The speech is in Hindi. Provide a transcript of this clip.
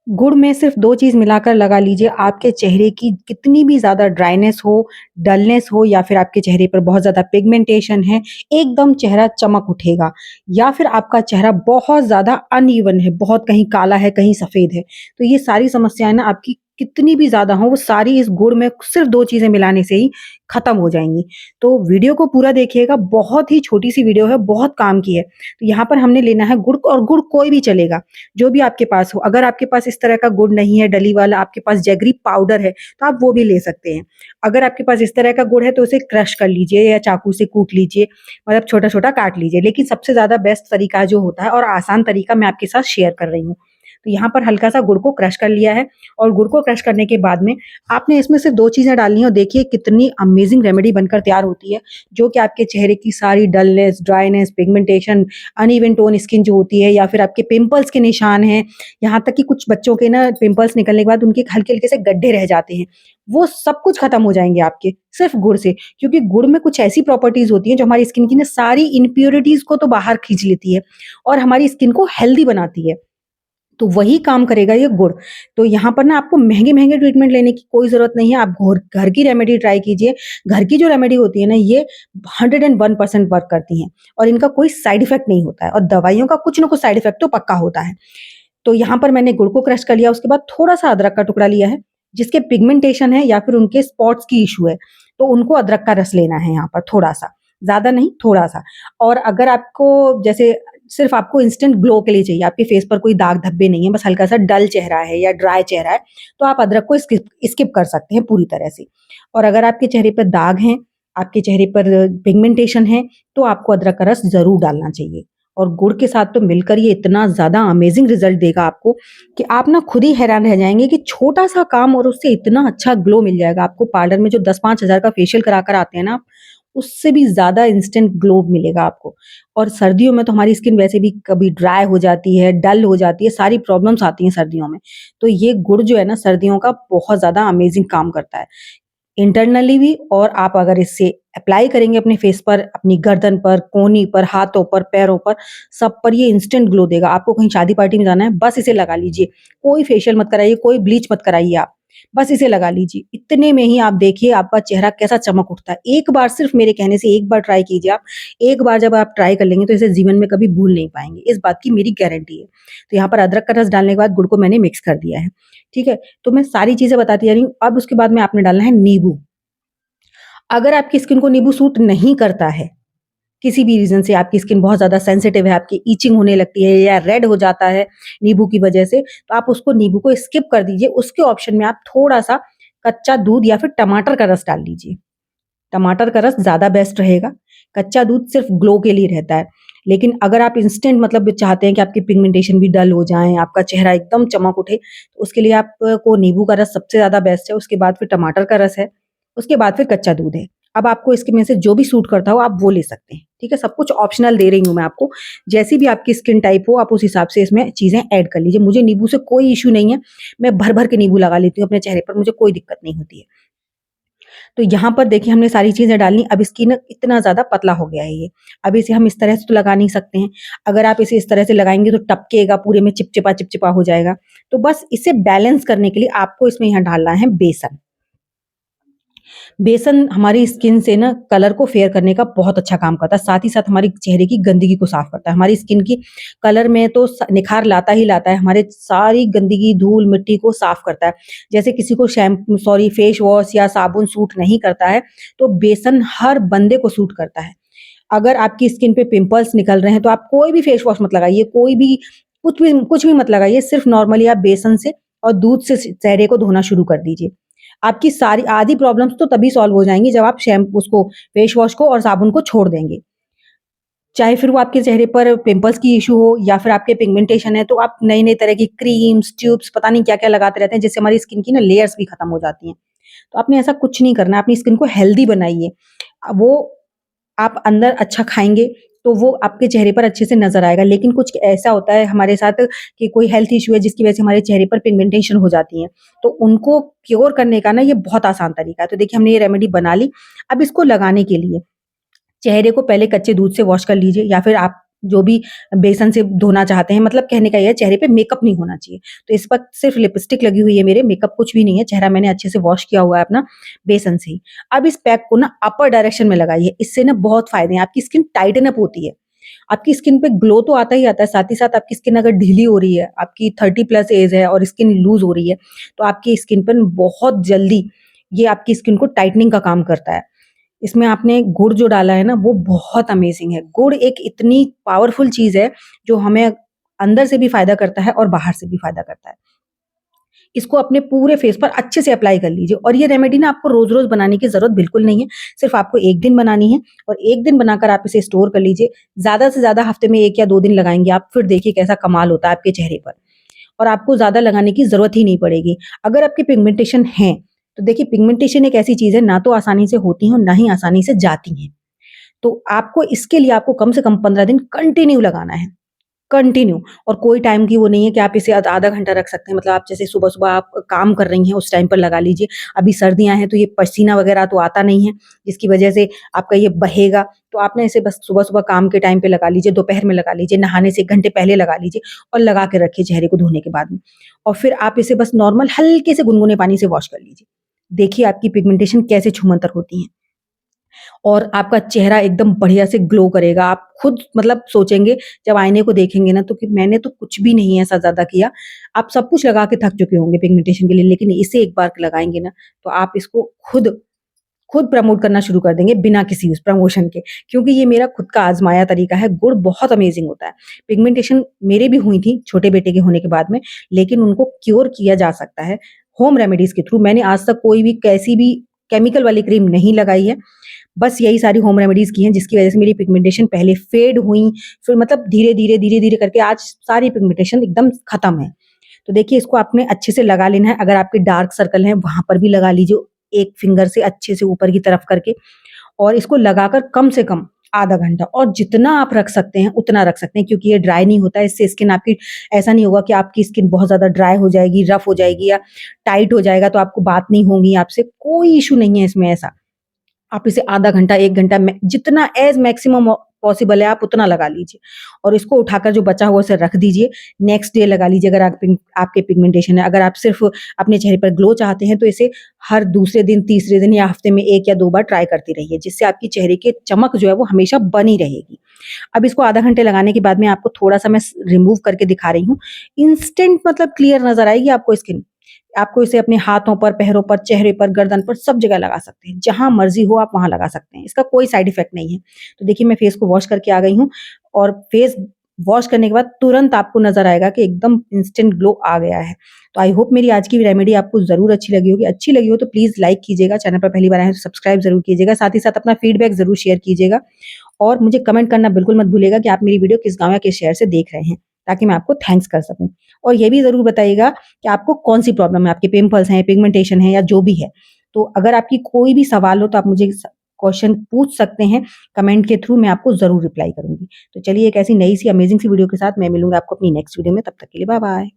गुड़ में सिर्फ़ 2 चीज़ मिलाकर लगा लीजिए, आपके चेहरे की कितनी भी ज़्यादा ड्राइनेस हो, डलनेस हो या फिर आपके चेहरे पर बहुत ज़्यादा पिगमेंटेशन है, एकदम चेहरा चमक उठेगा। या फिर आपका चेहरा बहुत ज़्यादा अनइवन है, बहुत कहीं काला है, कहीं सफ़ेद है। तो ये सारी समस्याएँ ना आपकी कितनी भी ज़्यादा हों, वो सारी इस गुड़ में सिर्फ़ 2 चीज़ें मिलाने से ही ख़त्म हो जाएँगी। तो वीडियो को पूरा देखिएगा, बहुत ही छोटी-सी वीडियो है, बहुत काम की है। तो यहाँ पर हमने लेना है गुड़ और गुड़ कोई भी चलेगा। जो भी आपके पास हो। अगर आपके पास इस तरह का गुड़ नहीं है डली वाला, आपके पास जैगरी पाउडर है, तो आप वो भी ले सकते हैं। अगर आपके पास इस तरह का गुड़ है तो उसे क्रश कर लीजिए या चाकू से कूट लीजिए, मतलब छोटा-छोटा काट लीजिए। लेकिन सबसे ज़्यादा बेस्ट तरीका जो होता है और आसान तरीका मैं आपके साथ शेयर कर रही हूँ। तो यहाँ पर हल्का-सा गुड़ को क्रश कर लिया है और गुड़ को क्रश करने के बाद में आपने इसमें सिर्फ़ 2 चीज़ें डालनी है और देखिए कितनी अमेज़िंग रेमेडी बनकर तैयार होती है, जो कि आपके चेहरे की सारी dullness, dryness, pigmentation, uneven tone skin जो होती है या फिर आपके पिंपल्स के निशान हैं, यहाँ तक कि कुछ बच्चों के ना पिंपल्स निकलने के बाद उनके हल्के-हल्के से गड्ढे रह जाते हैं। वो सब कुछ खत्म हो जाएँगे आपके, सिर्फ़ गुड़ से। क्योंकि गुड़ में कुछ ऐसी प्रॉपर्टीज़ होती हैं जो हमारी स्किन की ना सारी इम्प्योरिटीज़ को तो बाहर खींच लेती है और हमारी स्किन को हेल्दी बनाती है। तो वही काम करेगा ये गुड़। तो यहाँ पर ना आपको महँगे-महँगे ट्रीटमेंट लेने की कोई ज़रूरत नहीं है। आप घर घर की रेमेडी ट्राई कीजिए। घर की जो रेमेडी होती है ना ये 101% वर्क करती हैं और इनका कोई साइड इफ़ेक्ट नहीं होता है और दवाइयों का कुछ ना कुछ साइड इफ़ेक्ट तो पक्का होता है। तो यहाँ पर मैंने गुड़ को क्रश कर लिया, उसके बाद थोड़ा-सा अदरक का टुकड़ा लिया है, जिसके पिगमेंटेशन है या फिर उनके स्पॉट्स की इश्यू है, तो उनको अदरक का रस लेना है यहाँ पर थोड़ा-सा, ज़्यादा नहीं थोड़ा-सा। और अगर आपको जैसे सिर्फ़ आपको इंस्टेंट ग्लो के लिए चाहिए, आपके फेस पर कोई दाग धब्बे नहीं है, बस हल्का-सा डल चेहरा है या ड्राई चेहरा है, तो आप अदरक को स्किप स्किप कर सकते हैं पूरी तरह से। और अगर आपके चेहरे पर दाग हैं, आपके चेहरे पर पिगमेंटेशन है, तो आपको अदरक का रस ज़रूर डालना चाहिए। और गुड़ के साथ तो मिलकर ये इतना ज़्यादा अमेज़िंग रिज़ल्ट देगा आपको कि आप ना खुद ही हैरान रह जाएँगे कि छोटा-सा काम और उससे इतना अच्छा ग्लो मिल जाएगा आपको। पार्लर में जो 10-5 हज़ार का फेशियल करा कर आते हैं ना, उससे भी ज़्यादा इंस्टेंट ग्लो मिलेगा आपको। और सर्दियों में तो हमारी स्किन वैसे भी कभी ड्राई हो जाती है, डल हो जाती है, सारी प्रॉब्लम्स आती हैं सर्दियों में। तो ये गुड़ जो है ना सर्दियों का बहुत ज़्यादा अमेज़िंग काम करता है। इंटरनली भी और आप अगर इसे अप्लाई करेंगे अपने फेस पर, अपनी गर्दन पर, कोहनी पर, हाथों पर, पैरों पर, सब पर ये इंस्टेंट ग्लो देगा। आपको कहीं शादी पार्टी में जाना है, बस इसे लगा लीजिए। कोई फेशियल मत कराइए, कोई ब्लीच मत कराइए आप। बस इसे लगा लीजिए। इतने में ही आप देखिए आपका चेहरा कैसा चमक उठता है। एक बार सिर्फ़ मेरे कहने से एक बार ट्राई कीजिए आप। एक बार जब आप ट्राई कर लेंगे तो इसे जीवन में कभी भूल नहीं पाएँगे। इस बात की मेरी गारंटी है। तो यहाँ पर अदरक का रस डालने के बाद गुड़ को मैंने मिक्स कर दिया है। ठीक है? तो मैं सारी चीज़ें बताती जा रही हूँ। अब उसके बाद में आपने डालना है नींबू। अगर आपकी स्किन को नींबू सूट नहीं करता है, किसी भी रीज़न से आपकी स्किन बहुत ज़्यादा सेंसिटिव है, आपकी इचिंग होने लगती है या रेड हो जाता है नींबू की वजह से, तो आप उसको नींबू को स्किप कर दीजिए। उसके ऑप्शन में आप थोड़ा-सा कच्चा दूध या फिर टमाटर का रस डाल लीजिए। टमाटर का रस ज़्यादा बेस्ट रहेगा। कच्चा दूध सिर्फ़ ग्लो के लिए रहता है। लेकिन अगर आप इंस्टेंट मतलब चाहते हैं कि आपकी पिगमेंटेशन भी डल हो जाए, आपका चेहरा एकदम चमक उठे, तो उसके लिए आपको नींबू का रस सबसे ज़्यादा बेस्ट है। उसके बाद फिर टमाटर का रस है, उसके बाद फिर कच्चा दूध है। अब आपको इसके में से जो भी सूट करता हो आप वो ले सकते हैं, ठीक है? सब कुछ ऑप्शनल दे रही हूँ मैं आपको। जैसी भी आपकी स्किन टाइप हो आप उस हिसाब से इसमें चीज़ें ऐड कर लीजिए। मुझे नींबू से कोई इश्यू नहीं है, मैं भर-भर के नींबू लगा लेती हूँ अपने चेहरे पर, मुझे कोई दिक्कत नहीं होती है। तो यहाँ पर देखिए हमने सारी चीज़ें डाली, अब इसकी ना इतना ज़्यादा पतला हो गया है ये। अब इसे हम इस तरह से तो लगा नहीं सकते हैं। अगर आप इसे इस तरह से लगाएँगे तो टपकेगा, पूरे में चिपचिपा-चिपचिपा हो जाएगा। तो बस इसे बैलेंस करने के लिए आपको इसमें यहाँ डालना है बेसन। बेसन हमारी स्किन से ना कलर को फेयर करने का बहुत अच्छा काम करता है, साथ ही साथ हमारे चेहरे की गंदगी को साफ करता है। हमारी स्किन की कलर में तो निखार लाता ही लाता है, हमारे सारी गंदगी, धूल, मिट्टी को साफ करता है। जैसे किसी को फेस वॉश या साबुन सूट नहीं करता है, तो बेसन हर बंदे को सूट करता है। अगर आपकी स्किन पे पिंपल्स निकल रहे हैं, तो आप कोई भी फेस वॉश मत लगाइए, कोई भी कुछ भी मत लगाइए, सिर्फ़ नॉर्मली आप बेसन से और दूध से चेहरे को धोना शुरू कर दीजिए। आपकी सारी आधी प्रॉब्लम्स तो तभी सॉल्व हो जाएँगी जब आप उसको फेस वॉश को और साबुन को छोड़ देंगे। चाहे फिर वो आपके चेहरे पर पिंपल्स की इश्यू हो या फिर आपके पिगमेंटेशन है, तो आप नई-नई तरह की क्रीम्स, ट्यूब्स पता नहीं क्या-क्या लगाते रहते हैं, जिससे हमारी स्किन की ना लेयर्स भी खत्म हो जाती हैं। तो आपने ऐसा कुछ नहीं करना है, अपनी स्किन को हेल्दी बनाइए। वो आप अंदर अच्छा खाएँगे, तो वो आपके चेहरे पर अच्छे से नज़र आएगा। लेकिन कुछ ऐसा होता है हमारे साथ कि कोई हेल्थ इश्यू है जिसकी वजह से हमारे चेहरे पर पिगमेंटेशन हो जाती है। तो उनको क्योर करने का ना ये बहुत आसान तरीका है। तो देखिए हमने ये रेमेडी बना ली। अब इसको लगाने के लिए चेहरे को पहले कच्चे दूध से वॉश कर लीजिए या फिर आप जो भी बेसन से धोना चाहते हैं, मतलब कहने का ये है चेहरे पे मेकअप नहीं होना चाहिए। तो इस वक़्त सिर्फ़ लिपस्टिक लगी हुई है मेरे, मेकअप कुछ भी नहीं है, चेहरा मैंने अच्छे से वॉश किया हुआ है अपना बेसन से ही। अब इस पैक को ना अपर डायरेक्शन में लगाइए, इससे ना बहुत फ़ायदे हैं, आपकी स्किन टाइटन अप होती है। आपकी स्किन पे ग्लो तो आता ही आता है, साथ ही साथ आपकी स्किन अगर ढीली हो रही है, आपकी 30 प्लस एज है और स्किन लूज़ हो रही है, तो आपकी स्किन पर बहुत जल्दी ये आपकी स्किन को टाइटनिंग का काम करता है। इसमें आपने गुड़ जो डाला है ना, वो बहुत अमेज़िंग है। गुड़ एक इतनी पावरफुल चीज़ है, जो हमें अंदर से भी फ़ायदा करता है और बाहर से भी फ़ायदा करता है। इसको अपने पूरे फेस पर अच्छे से अप्लाई कर लीजिए और ये रेमेडी ना आपको रोज़-रोज़ बनाने की ज़रूरत बिल्कुल नहीं है। सिर्फ़ आपको 1 दिन बनानी है और 1 दिन बनाकर आप इसे स्टोर कर लीजिए। ज़्यादा से ज़्यादा हफ़्ते में 1 या 2 दिन लगाएँगे आप, फिर देखिए कैसा कमाल होता है आपके चेहरे पर और आपको ज़्यादा लगाने की ज़रूरत ही नहीं पड़ेगी। अगर आपकी पिगमेंटेशन है, तो देखिए पिगमेंटेशन एक ऐसी चीज़ है ना तो आसानी से होती है और ना ही आसानी से जाती हैं। तो आपको इसके लिए आपको कम से कम 15 दिन कंटिन्यू लगाना है। कंटिन्यू और कोई टाइम की वो नहीं है कि आप इसे आधा घंटा रख सकते हैं। मतलब आप जैसे सुबह-सुबह आप काम कर रही हैं, उस टाइम पर लगा लीजिए। अभी सर्दियाँ हैं, तो ये पसीना वगैरह तो आता नहीं है, जिसकी वजह से आपका ये बहेगा। तो आप ना इसे बस सुबह-सुबह काम के टाइम पे लगा लीजिए, दोपहर में लगा लीजिए, नहाने से 1 घंटे पहले लगा लीजिए और लगा के रखिए चेहरे को धोने के बाद में। और फिर आप इसे बस नॉर्मल हल्के से गुनगुने पानी से वॉश कर लीजिए। देखिए आपकी पिगमेंटेशन कैसे छूमंतर होती है। और आपका चेहरा एकदम बढ़िया से ग्लो करेगा। आप खुद मतलब सोचेंगे जब आईने को देखेंगे ना तो कि मैंने तो कुछ भी नहीं ऐसा ज़्यादा किया। आप सब कुछ लगा के थक चुके होंगे पिगमेंटेशन के लिए, लेकिन इसे एक बार लगाएँगे ना तो आप इसको खुद खुद प्रमोट करना शुरू कर देंगे बिना किसी उस प्रमोशन के। क्योंकि ये मेरा खुद का आज़माया तरीका है, गुड़ बहुत अमेज़िंग होता है। पिगमेंटेशन मेरे भी हुई थी छोटे बेटे के होने के बाद में, लेकिन उनको क्योर किया जा सकता है होम रेमेडीज़ के थ्रू। मैंने आज तक कोई भी कैसी भी केमिकल वाली क्रीम नहीं लगाई है। बस यही सारी होम रेमेडीज़ की हैं जिसकी वज़ह से मेरी पिगमेंटेशन पहले फेड हुई, फिर मतलब धीरे-धीरे, धीरे-धीरे करके आज सारी पिगमेंटेशन एकदम खत्म है। तो देखिए इसको आपने अच्छे से लगा लेना है, अगर आपके डार्क सर्कल हैं वहाँ पर भी लगा लीजिए एक फिंगर से अच्छे से ऊपर की तरफ करके और इसको लगाकर कम से कम आधा घंटा और जितना आप रख सकते हैं उतना रख सकते हैं क्योंकि ये ड्राई नहीं होता है, इससे स्किन आपकी ऐसा नहीं होगा कि आपकी स्किन बहुत ज़्यादा ड्राई हो जाएगी, रफ हो जाएगी या टाइट हो जाएगा तो आपको बात नहीं होगी आपसे, कोई इश्यू नहीं है इसमें ऐसा। आप इसे आधा घंटा, 1 घंटा में जितना एज़ मैक्सिमम पॉसिबल है आप उतना लगा लीजिए और इसको उठाकर जो बचा हुआ उसे रख दीजिए। नेक्स्ट डे लगा लीजिए अगर आपके पिगमेंटेशन है। अगर आप सिर्फ़ अपने चेहरे पर ग्लो चाहते हैं तो इसे हर दूसरे दिन, तीसरे दिन या हफ्ते में 1 या 2 बार ट्राई करती रहिए, जिससे आपकी चेहरे की चमक जो है वो हमेशा बनी रहेगी। अब इसको आधा घंटे लगाने के बाद में आपको थोड़ा-सा मैं रिमूव करके दिखा रही हूँ। इंस्टेंट मतलब क्लियर नज़र आएगी आपको स्किन। आपको इसे अपने हाथों पर, पैरों पर, चेहरे पर, गर्दन पर सब जगह लगा सकते हैं। जहाँ मर्ज़ी हो आप वहाँ लगा सकते हैं। इसका कोई साइड इफ़ेक्ट नहीं है। तो देखिए मैं फेस को वॉश करके आ गई हूँ और फेस वॉश करने के बाद तुरंत आपको नज़र आएगा कि एकदम इंस्टेंट ग्लो आ गया है। तो आई होप मेरी आज की रेमेडी आपको ज़रूर अच्छी लगी होगी। अच्छी लगी हो तो प्लीज़ लाइक कीजिएगा, चैनल पर पहली बार आए हैं तो सब्सक्राइब ज़रूर कीजिएगा। साथ ही साथ अपना फीडबैक ज़रूर शेयर कीजिएगा और मुझे कमेंट करना बिल्कुल मत भूलिएगा कि आप मेरी वीडियो किस गाँव या किस शहर से देख रहे हैं, ताकि मैं आपको थैंक्स कर सकूँ। और ये भी ज़रूर बताइएगा कि आपको कौन-सी प्रॉब्लम है, आपके पिंपल्स हैं, पिगमेंटेशन है या जो भी है। तो अगर आपकी कोई भी सवाल हो तो आप मुझे क्वेश्चन पूछ सकते हैं कमेंट के थ्रू, मैं आपको ज़रूर रिप्लाई करूँगी। तो चलिए एक ऐसी नई सी अमेजिंग सी वीडियो के साथ मैं मिलूँगी आपको अपनी नेक्स्ट वीडियो में, तब तक के लिए बाय-बाय।